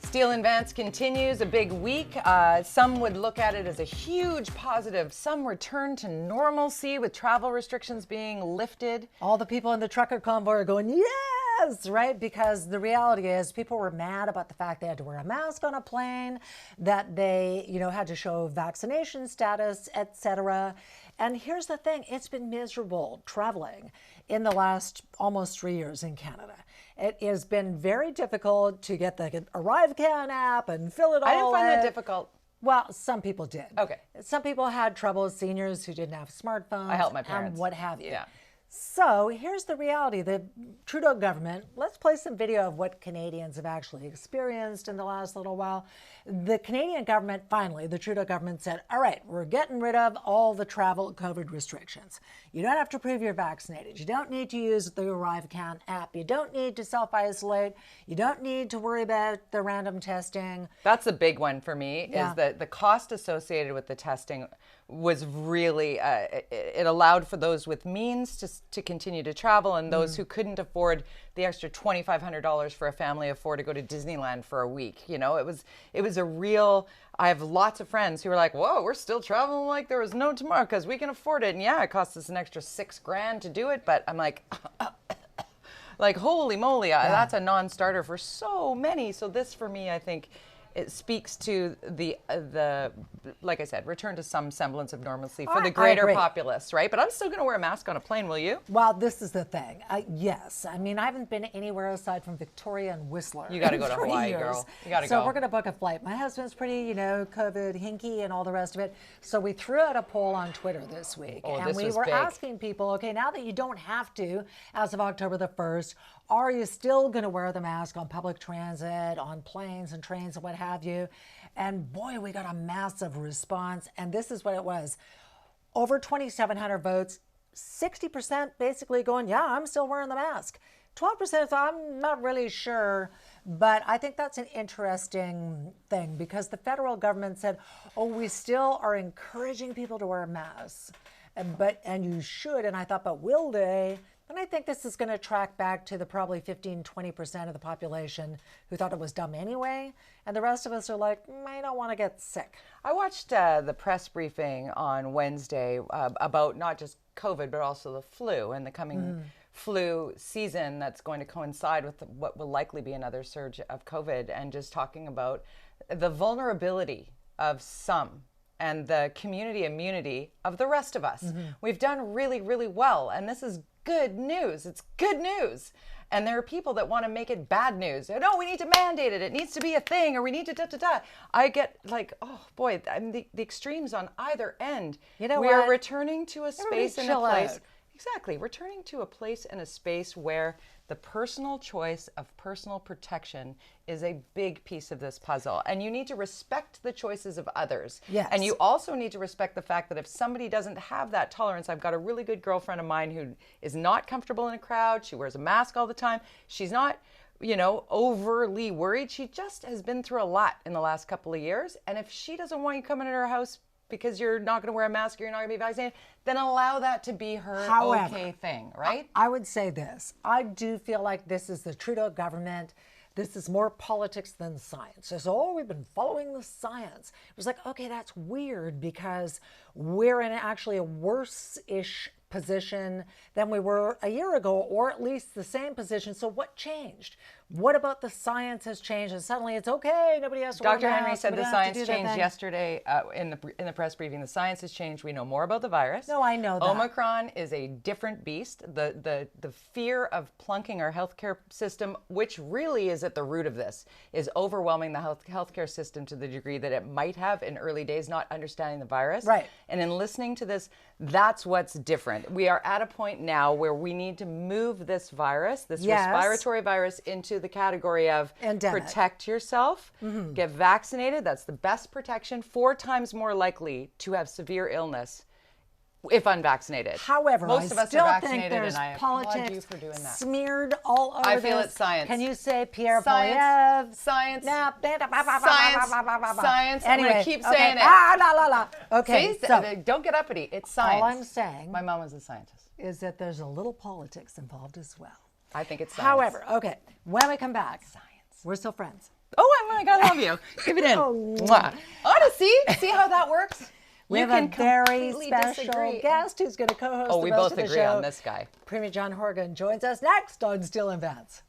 Steele and Vance continues, a big week. Some would look at it as a huge positive. Some return to normalcy with travel restrictions being lifted. All the people in the trucker convoy are going, yes, right? Because the reality is people were mad about the fact they had to wear a mask on a plane, that they, had to show vaccination status, etc. And here's the thing, it's been miserable traveling in the last almost 3 years in Canada. It has been very difficult to get the ArriveCan app and fill it all I didn't find that out. difficult. Well, some people did. Okay. Some people had trouble, seniors who didn't have smartphones. I helped my parents. And what have you. Yeah. So here's the reality. The Trudeau government, let's play some video of what Canadians have actually experienced in the last little while. The Canadian government, finally, the Trudeau government said, all right, we're getting rid of all the travel COVID restrictions. You don't have to prove you're vaccinated. You don't need to use the ArriveCan app. You don't need to self-isolate. You don't need to worry about the random testing. That's the big one for me, Yeah. is that the cost associated with the testing was really, it allowed for those with means to continue to travel, and those who couldn't afford the extra $2,500 for a family afford to go to Disneyland for a week. It was a real, I have lots of friends who are like, whoa, we're still traveling like there was no tomorrow because we can afford it. And yeah, it costs us an extra $6,000 to do it. But I'm like, holy moly, that's a non-starter for so many. So this for me, I think, it speaks to the like I said, return to some semblance of normalcy for the greater populace, right? But I'm still going to wear a mask on a plane, will you? Well, this is the thing. Yes. I mean, I haven't been anywhere aside from Victoria and Whistler. You got to go to 3 Hawaii, years. girl. You got to go. So we're going to book a flight. My husband's pretty, COVID hinky and all the rest of it. So we threw out a poll on Twitter this week. Oh, and this we was were big. asking people, okay, now that you don't have to, as of October the 1st, are you still going to wear the mask on public transit, on planes and trains and what have you? And boy, we got a massive response. And this is what it was. Over 2,700 votes, 60% basically going, yeah, I'm still wearing the mask. 12% thought, I'm not really sure. But I think that's an interesting thing because the federal government said, oh, we still are encouraging people to wear masks. And you should. And I thought, but will they? And I think this is going to track back to the probably 15-20% of the population who thought it was dumb anyway. And the rest of us are like, I don't want to get sick. I watched the press briefing on Wednesday about not just COVID, but also the flu and the coming flu season that's going to coincide with what will likely be another surge of COVID, and just talking about the vulnerability of some and the community immunity of the rest of us. We've done really, really well, and this is good news. It's good news. And there are people that want to make it bad news. No, we need to mandate it. It needs to be a thing, or we need to da-da-da. I get like, oh boy, I mean, the extremes on either end. You know we what? are returning to a space and a chill place. out. Exactly. Returning to a place and a space where the personal choice of personal protection is a big piece of this puzzle. And you need to respect the choices of others. Yes. And you also need to respect the fact that if somebody doesn't have that tolerance, I've got a really good girlfriend of mine who is not comfortable in a crowd. She wears a mask all the time. She's not, overly worried. She just has been through a lot in the last couple of years. And if she doesn't want you coming in her house because you're not going to wear a mask or you're not going to be vaccinated, then allow that to be her okay thing, right? I would say this. I do feel like this is the Trudeau government. This is more politics than science. It's, we've been following the science. It was like, okay, that's weird because we're in actually a worse-ish position than we were a year ago, or at least the same position. So what changed? What about the science has changed? And suddenly it's okay, nobody has to wear a Dr. Henry mask, said we the don't have to science do that changed thing. yesterday in the press briefing. The science has changed. We know more about the virus. No, I know that. Omicron is a different beast. The fear of plunking our healthcare system, which really is at the root of this, is overwhelming the healthcare system to the degree that it might have in early days, not understanding the virus. Right. And in listening to this, that's what's different. We are at a point now where we need to move this virus, this respiratory virus, into the category of Endemic. protect yourself, get vaccinated. That's the best protection. 4 times more likely to have severe illness if unvaccinated. However, most I of us still are think vaccinated, there's and I applaud you politics for doing that. smeared all over I feel this. it's science. Can you say Pierre Science. Poilievre? Science. Nah, Science. Science. I'm Anyway, gonna keep okay. saying it. La, la, la. Okay, See? so Don't get uppity. It's science. all I'm saying My mom was a scientist. is that there's a little politics involved as well. I think it's science. However, okay, when we come back, we're still friends. Oh, my God, I love you. Give it in. Mwah. Odyssey, see how that works? We have a very special guest who's going to co-host the rest of the show. We both agree on this guy. Premier John Horgan joins us next on Steele and Vance.